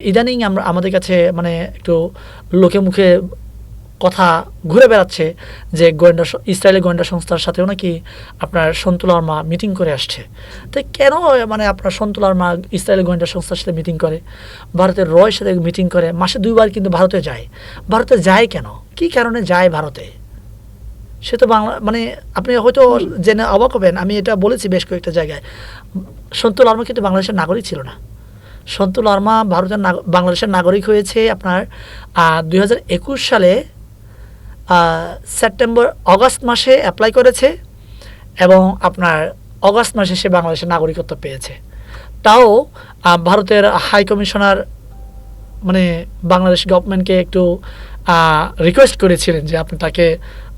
ইদানিং আমাদের কাছে মানে একটু লোকে মুখে কথা ঘুরে বেড়াচ্ছে যে ইসরায়েলি গোয়েন্দা সংস্থার সাথেও নাকি আপনার সন্তুল আর্মা মিটিং করে আসছে। তো কেন মানে আপনার সন্তুল আর্মা ইসরায়েলি গোয়েন্দা সংস্থার সাথে মিটিং করে, ভারতের রয়ের সাথে মিটিং করে, মাসে 2 বার কিন্তু ভারতে যায়। ভারতে যায় কেন, কী কারণে যায় ভারতে? সে তো বাংলা মানে আপনি হয়তো জেনে অবাক হবেন, আমি এটা বলেছি বেশ কয়েকটা জায়গায়। সন্তুল আর্মা কিন্তু বাংলাদেশের নাগরিক ছিল না। সন্তুল আর্মা বাংলাদেশের নাগরিক হয়েছে আপনার 2021 সালে অগাস্ট মাসে অ্যাপ্লাই করেছে এবং আপনার অগাস্ট মাসে সে বাংলাদেশের নাগরিকত্ব পেয়েছে। তাও ভারতের হাই কমিশনার মানে বাংলাদেশ গভর্নমেন্টকে একটু রিকোয়েস্ট করেছিলেন যে আপনি তাকে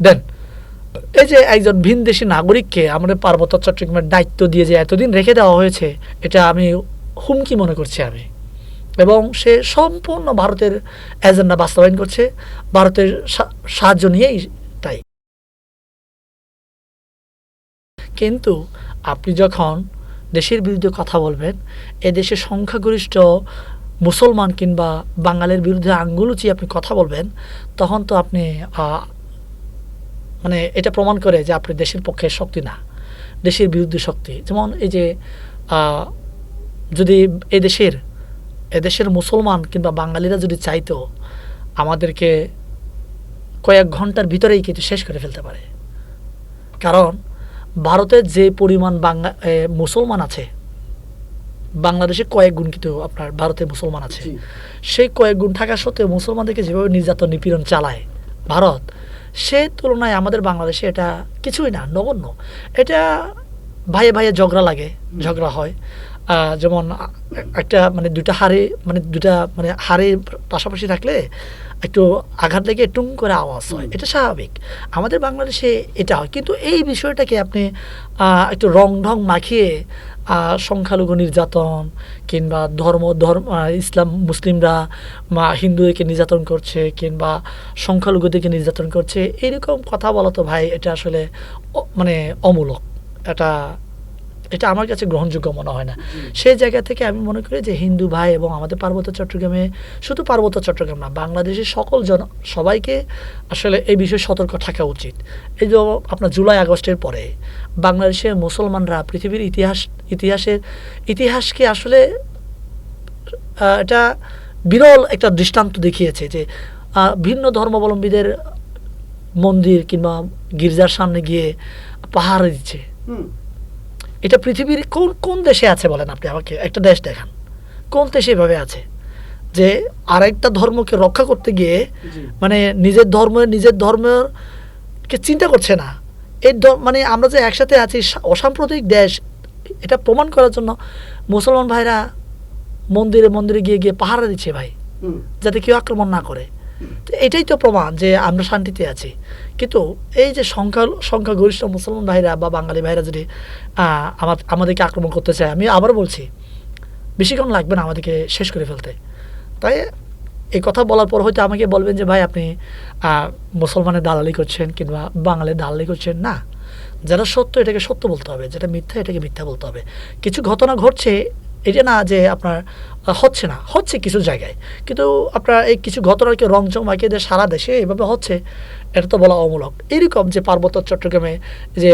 দেন। এই যে একজন ভিনদেশী নাগরিককে আমাদের পার্বত্য চট্টগ্রামের দায়িত্ব দিয়ে যে এতদিন রেখে দেওয়া হয়েছে, এটা আমি হুমকি মনে করছি আমি। এবং সে সম্পূর্ণ ভারতের এজেন্ডা বাস্তবায়ন করছে, ভারতের সাহায্য নিয়েই তাই। কিন্তু আপনি যখন দেশের বিরুদ্ধে কথা বলবেন, এদেশের সংখ্যাগরিষ্ঠ মুসলমান কিংবা বাঙালির বিরুদ্ধে আঙ্গুল উঁচিয়ে আপনি কথা বলবেন, তখন তো আপনি মানে এটা প্রমাণ করে যে আপনি দেশের পক্ষে শক্তি না, দেশের বিরুদ্ধে শক্তি। যেমন এই যে যদি এদেশের মুসলমান কিংবা বাঙালিরা যদি চাইতো আমাদেরকে কয়েক ঘন্টার ভিতরেই কিন্তু শেষ করে ফেলতে পারে। কারণ ভারতের যে পরিমাণ মুসলমান আছে, বাংলাদেশে কয়েক গুণ কিন্তু আপনার ভারতের মুসলমান আছে। সেই কয়েক গুণ থাকা সত্ত্বেও মুসলমানদেরকে যেভাবে নির্যাতন নিপীড়ন চালায় ভারত, সে তুলনায় আমাদের বাংলাদেশে এটা কিছুই না, নগণ্য। এটা ভাইয়ে ভাইয়ে ঝগড়া হয়। যেমন একটা মানে দুটা হাড়ি পাশাপাশি থাকলে একটু আঘাত লেগে টুং করে আওয়াজ হয়, এটা স্বাভাবিক। আমাদের বাংলাদেশে এটা হয়। কিন্তু এই বিষয়টাকে আপনি একটু রং ঢং মাখিয়ে সংখ্যালঘু নির্যাতন কিংবা ইসলাম মুসলিমরা হিন্দুদেরকে নির্যাতন করছে কিংবা সংখ্যালঘুদেরকে নির্যাতন করছে, এরকম কথা বলা তো ভাই এটা আসলে মানে অমূলক। এটা আমার কাছে গ্রহণযোগ্য মনে হয় না। সেই জায়গা থেকে আমি মনে করি যে হিন্দু ভাই এবং আমাদের পার্বত্য চট্টগ্রামে, শুধু পার্বত্য চট্টগ্রাম না, বাংলাদেশের সবাইকে আসলে এই বিষয়ে সতর্ক থাকা উচিত। এই যে আপনার জুলাই আগস্টের পরে বাংলাদেশের মুসলমানরা পৃথিবীর ইতিহাসকে আসলে এটা বিরল একটা দৃষ্টান্ত দেখিয়েছে যে ভিন্ন ধর্মাবলম্বীদের মন্দির কিংবা গির্জার সামনে গিয়ে পাহারা দিচ্ছে। এটা পৃথিবীর কোন দেশে আছে বলেন আপনি আমাকে, একটা দেশ দেখান কোন দেশে এভাবে আছে যে আরেকটা ধর্মকে রক্ষা করতে গিয়ে মানে নিজের ধর্মকে চিন্তা করছে না। এই মানে আমরা যে একসাথে আছি অসাম্প্রদায়িক দেশ, এটা প্রমাণ করার জন্য মুসলমান ভাইরা মন্দিরে গিয়ে পাহারা দিচ্ছে ভাই, যাতে কেউ আক্রমণ না করে। তো এটাই তো প্রমাণ যে আমরা শান্তিতে আছি। কিন্তু এই যে সংখ্যাগরিষ্ঠ মুসলমান ভাইরা বা বাঙালি ভাইরা যদি আমাদেরকে আক্রমণ করতে চায়, আমি আবার বলছি বেশিক্ষণ লাগবে না আমাদেরকে শেষ করে ফেলতে। তাই এই কথা বলার পর হয়তো আমাকে বলবেন যে ভাই আপনি মুসলমানের দালালি করছেন কিংবা বাঙালির দালালি করছেন। না, যেটা সত্য এটাকে সত্য বলতে হবে, যেটা মিথ্যা এটাকে মিথ্যা বলতে হবে। কিছু ঘটনা ঘটছে, এটা না যে আপনার হচ্ছে কিছু জায়গায়, কিন্তু আপনার এই কিছু ঘটনাকে রংচং মাখিয়ে দিয়ে সারা দেশে এভাবে হচ্ছে, এটা তো বলা অমূলক। এরকম যে পার্বত্য চট্টগ্রামে যে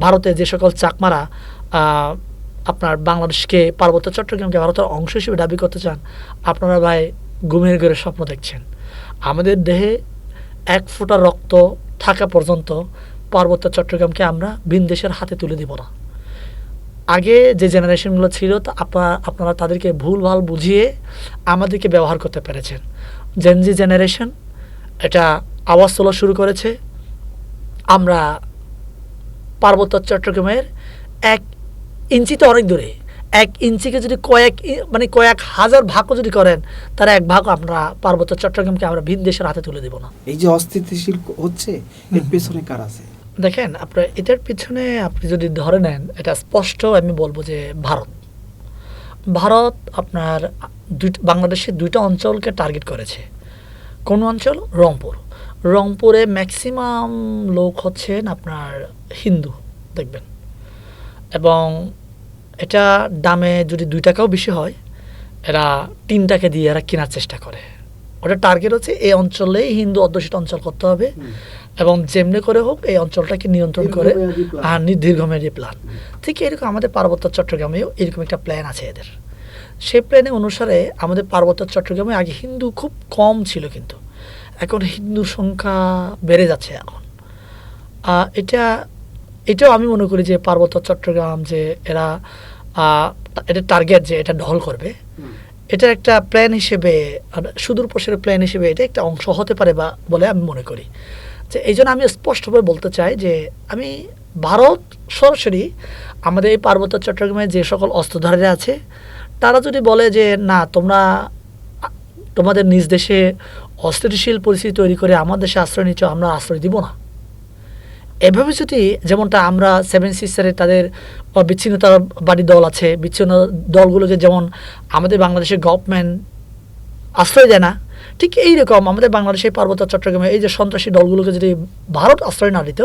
ভারতে যে সকল চাকমারা আপনার বাংলাদেশকে পার্বত্য চট্টগ্রামকে ভারতের অংশ হিসেবে দাবি করতে চান, আপনারা ভাই ঘুমের ঘরে স্বপ্ন দেখছেন। আমাদের দেহে 1 ফোঁটা রক্ত থাকা পর্যন্ত পার্বত্য চট্টগ্রামকে আমরা ভিন দেশের হাতে তুলে দিব না। আগে যে জেনারেশনগুলো ছিল আপনারা তাদেরকে ভুলভাল বুঝিয়ে আমাদেরকে ব্যবহার করতে পেরেছেন। জেনজি জেনারেশন এটা আওয়াজ তোলা শুরু করেছে। আমরা পার্বত্য চট্টগ্রামের 1 ইঞ্চি তো অনেক দূরে, 1 ইঞ্চিকে যদি কয়েক হাজার ভাগও যদি করেন, তার 1 ভাগ আপনারা পার্বত্য চট্টগ্রামকে আমরা ভিন দেশের হাতে তুলে দেব না। এই যে অস্থিতিশীল হচ্ছে, এর পেছনে কার আছে? দেখেন, আপনার এটার পিছনে আপনি যদি ধরে নেন, এটা স্পষ্ট আমি বলবো যে ভারত আপনার বাংলাদেশের 2টা অঞ্চলকে টার্গেট করেছে। কোন অঞ্চল? রংপুরে ম্যাক্সিমাম লোক হচ্ছেন আপনার হিন্দু দেখবেন, এবং এটা দামে যদি 2 টাকাও বেশি হয়, এরা টিনটাকে দিয়ে এরা কেনার চেষ্টা করে। ওটা টার্গেট হচ্ছে এই অঞ্চলেই হিন্দু অধ্যুষিত অঞ্চল করতে হবে এবং যেমনি করে হোক এই অঞ্চলটাকে নিয়ন্ত্রণ করে আর দীর্ঘমেয়াদী প্ল্যান। ঠিক এরকম আমাদের পার্বত্য চট্টগ্রামেও এরকম একটা প্ল্যান আছে এদের। সেই প্ল্যানে অনুসারে আমাদের পার্বত্য চট্টগ্রামে আগে হিন্দু খুব কম ছিল, কিন্তু এখন হিন্দুর সংখ্যা বেড়ে যাচ্ছে এখন। এটাও আমি মনে করি যে পার্বত্য চট্টগ্রাম যে এরা এটা টার্গেট যে এটা দখল করবে, এটা একটা প্ল্যান হিসেবে, সুদূর প্রসারের প্ল্যান হিসেবে এটা একটা অংশ হতে পারে বা বলে আমি মনে করি। যে এই জন্য আমি স্পষ্টভাবে বলতে চাই যে আমি ভারত সরাসরি আমাদের এই পার্বত্য চট্টগ্রামে যে সকল অস্ত্রধারীরা আছে তারা যদি বলে যে না তোমরা তোমাদের নিজ দেশে অস্থিতিশীল পরিস্থিতি তৈরি করে আমার দেশে আশ্রয় নিচ্ছ, আমরা আশ্রয় দিব না, এভাবে যদি যেমনটা আমরা 7 সিস্টারে তাদের বিচ্ছিন্নতাবাদী দল আছে, বিচ্ছিন্ন দলগুলোকে যেমন আমাদের বাংলাদেশের গভর্নমেন্ট আশ্রয় দেয় না, ঠিক এইরকম আমাদের বাংলাদেশের পার্বত্য চট্টগ্রামে এই যে সন্ত্রাসী দলগুলোকে যদি ভারত আশ্রয় না দিত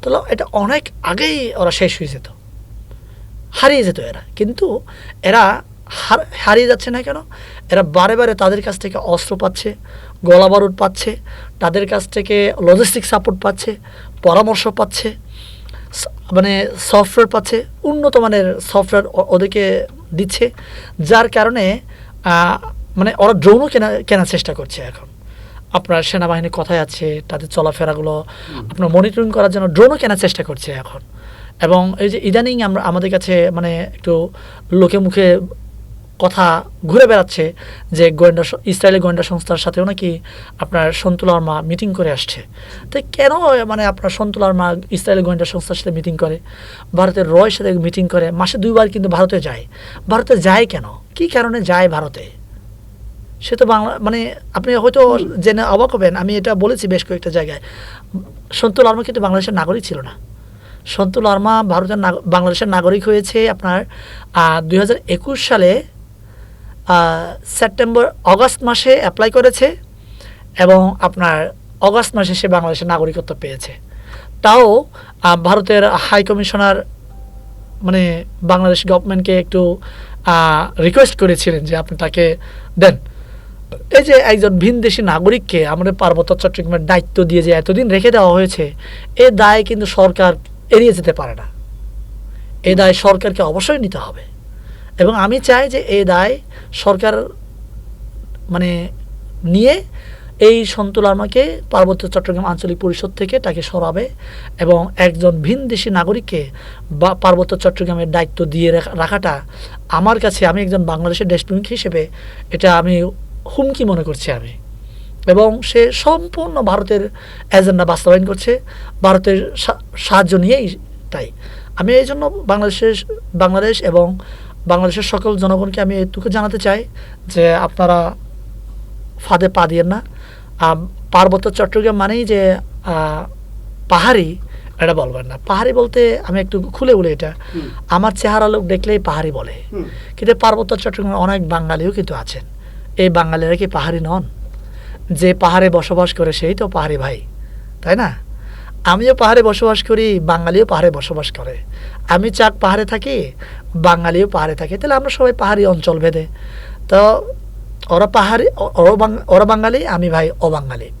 তাহলে এটা অনেক আগেই ওরা শেষ হয়ে যেত, হারিয়ে যেত এরা। কিন্তু এরা হারিয়ে যাচ্ছে না কেন? এরা বারে বারে তাদের কাছ থেকে অস্ত্র পাচ্ছে, গোলা বারুদ পাচ্ছে, তাদের কাছ থেকে লজিস্টিক সাপোর্ট পাচ্ছে, পরামর্শ পাচ্ছে, মানে সফটওয়্যার পাচ্ছে, উন্নত মানের সফটওয়্যার ওদেরকে দিচ্ছে, যার কারণে মানে ওরা ড্রোনও কেনার চেষ্টা করছে এখন। আপনার সেনাবাহিনী কোথায় আছে তাদের চলাফেরাগুলো আপনার মনিটরিং করার জন্য ড্রোনও কেনার চেষ্টা করছে এখন। এবং এই যে ইদানিং আমাদের কাছে মানে একটু লোকে মুখে কথা ঘুরে বেড়াচ্ছে যে ইসরায়েলি গোয়েন্দা সংস্থার সাথেও নাকি আপনার সন্তুল আর্মা মিটিং করে আসছে। তো কেন মানে আপনার সন্তুল আর্মা ইসরায়েলি গোয়েন্দা সংস্থার সাথে মিটিং করে, ভারতের রয়ের সাথে মিটিং করে, মাসে 2 বার কিন্তু ভারতে যায়। ভারতে যায় কেন, কী কারণে যায় ভারতে? সে তো বাংলা মানে আপনি হয়তো জেনে অবাক হবেন, আমি এটা বলেছি বেশ কয়েকটা জায়গায়, সন্তুল আর্মা কিন্তু বাংলাদেশের নাগরিক ছিল না। সন্তুল আর্মা বাংলাদেশের নাগরিক হয়েছে আপনার 2021 সালে অগাস্ট মাসে অ্যাপ্লাই করেছে এবং আপনার অগাস্ট মাসে সে বাংলাদেশের নাগরিকত্ব পেয়েছে। তাও ভারতের হাই কমিশনার মানে বাংলাদেশ গভর্নমেন্টকে একটু রিকোয়েস্ট করেছিলেন যে আপনি তাকে দেন। এই যে একজন ভিনদেশী নাগরিককে আমাদের পার্বত্য চট্টগ্রামের দায়িত্ব দিয়ে যে এতদিন রেখে দেওয়া হয়েছে, এই দায় কিন্তু সরকার এড়িয়ে যেতে পারে না। এই দায় সরকারকে অবশ্যই নিতে হবে এবং আমি চাই যে এই দায় সরকার মানে নিয়ে এই সন্তুল আর্মাকে পার্বত্য চট্টগ্রাম আঞ্চলিক পরিষদ থেকে তাকে সরাবে এবং একজন ভিনদেশী নাগরিককে বা পার্বত্য চট্টগ্রামের দায়িত্ব দিয়ে রাখাটা আমার কাছে, আমি একজন বাংলাদেশের দেশপ্রেমিক হিসেবে এটা আমি হুমকি মনে করছি আমি। এবং সে সম্পূর্ণ ভারতের এজেন্ডা বাস্তবায়ন করছে, ভারতের সাহায্য নিয়েই। তাই আমি এই জন্য বাংলাদেশ এবং বাংলাদেশের সকল জনগণকে আমি এটুকু জানাতে চাই যে আপনারা ফাঁদে পা দিয়েন না। পার্বত্য চট্টগ্রাম মানেই যে পাহাড়ি এটা বলবেন না। পাহাড়ি বলতে আমি একটু খুলে বলি, এটা আমার চেহারা লোক দেখলেই পাহাড়ি বলে, কিন্তু পার্বত্য চট্টগ্রামে অনেক বাঙালিও কিন্তু আছেন। এই বাঙালিরা কি পাহাড়ি নন? যে পাহাড়ে বসবাস করে সেই তো পাহাড়ি ভাই, তাই না? আমিও পাহাড়ে বসবাস করি, বাঙালিও পাহাড়ে বসবাস করে। আমি চাক পাহাড়ে থাকি, বাঙালিও পাহাড়ে থাকে, তাহলে আমরা সবাই পাহাড়ি অঞ্চল ভেদে। তো ওরা পাহাড়ি, ওরা বাঙালি, আমি ভাই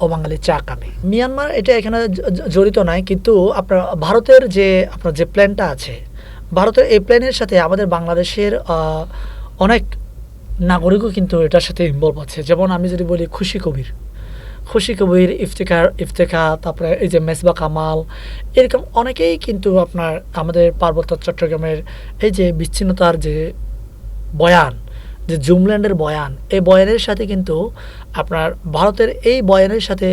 অবাঙালি চাক আমি। মিয়ানমার এটা এখানে জড়িত নাই, কিন্তু আপনার ভারতের আপনার যে প্ল্যানটা আছে, ভারতের এই প্ল্যানের সাথে আমাদের বাংলাদেশের অনেক নাগরিকও কিন্তু এটার সাথে ইনভলভ আছে। যেমন আমি যদি বলি খুশি কবির, ইফতেখার, তারপরে এই যে মেসবা কামাল, এরকম অনেকেই কিন্তু আপনার আমাদের পার্বত্য চট্টগ্রামের এই যে বিচ্ছিন্নতার যে বয়ান, যে জুমল্যান্ডের বয়ান, এই বয়ানের সাথে কিন্তু আপনার ভারতের এই বয়ানের সাথে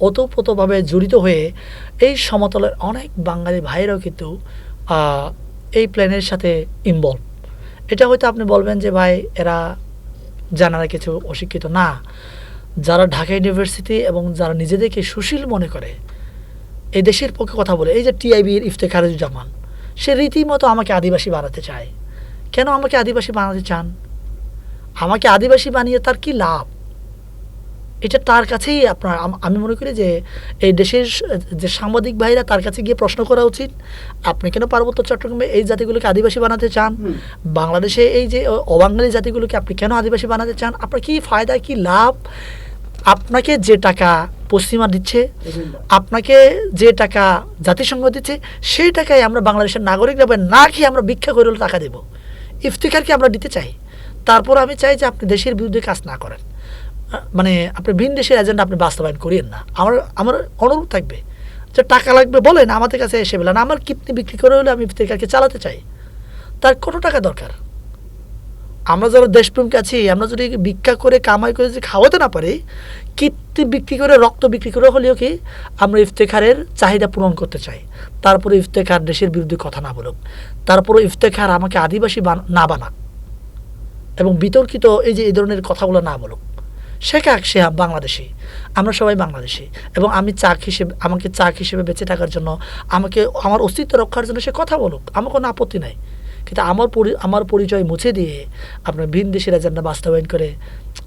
ওতপ্রোতভাবে জড়িত হয়ে এই সমতলের অনেক বাঙালি ভাইয়েরাও কিন্তু এই প্ল্যানের সাথে ইনভলভ। এটা হয়তো আপনি বলবেন যে ভাই এরা জানারা কিছু অশিক্ষিত না। যারা ঢাকা ইউনিভার্সিটি এবং যারা নিজেদেরকে সুশীল মনে করে এই দেশের পক্ষে কথা বলে, এই যে টিআইবির ইফতেখারুজ্জামান, সে রীতিমতো আমাকে আদিবাসী বানাতে চায়। কেন আমাকে আদিবাসী বানাতে চান? আমাকে আদিবাসী বানিয়ে তার কি লাভ? এটা তার কাছেই আপনার আমি মনে করি যে এই দেশের যে সাংবাদিক ভাইরা তার কাছে গিয়ে প্রশ্ন করা উচিত, আপনি কেন পার্বত্য চট্টগ্রামে এই জাতিগুলোকে আদিবাসী বানাতে চান? বাংলাদেশে এই যে অবাঙালি জাতিগুলোকে আপনি কেন আদিবাসী বানাতে চান? আপনার কি ফায়দা, কি লাভ? আপনাকে যে টাকা পশ্চিমা দিচ্ছে, আপনাকে যে টাকা জাতিসংঘ দিচ্ছে, সেই টাকায় আমরা বাংলাদেশের নাগরিকরা না খেয়ে আমরা ভিক্ষা করে টাকা দেব। ইফতিখারকে আমরা দিতে চাই। তারপর আমি চাই যে আপনি দেশের বিরুদ্ধে কাজ না করেন, মানে আপনি ভিন দেশের এজেন্ডা আপনি বাস্তবায়ন করিয়েন না। আমার অনুরোধ থাকবে যে টাকা লাগবে বলেন, আমাদের কাছে এসে বলেন। আমার কিডনি বিক্রি করে হলে আমি ইফতিখারকে চালাতে চাই। তার কত টাকা দরকার? আমরা যারা দেশপ্রেমকে আছি, আমরা যদি ভিক্ষা করে কামাই করে যদি খাওয়াতে না পারি, কীর্তি বিক্রি করে রক্ত বিক্রি করে হলেও কি আমরা ইফতেখারের চাহিদা পূরণ করতে চাই। তারপরে ইফতেখার দেশের বিরুদ্ধে কথা না বলুক, তারপরে ইফতেখার আমাকে আদিবাসী না বানাক এবং বিতর্কিত এই ধরনের কথাগুলো না বলুক। শেখাক সে বাংলাদেশি, আমরা সবাই বাংলাদেশি, এবং আমাকে চাক হিসেবে বেঁচে থাকার জন্য, আমার অস্তিত্ব রক্ষার জন্য সে কথা বলুক, আমার কোনো আপত্তি নাই। কিন্তু আমার পরিচয় মুছে দিয়ে আপনার ভিন দেশের এজেন্ডা বাস্তবায়ন করে,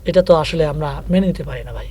এটা তো আসলে আমরা মেনে নিতে পারি না ভাই।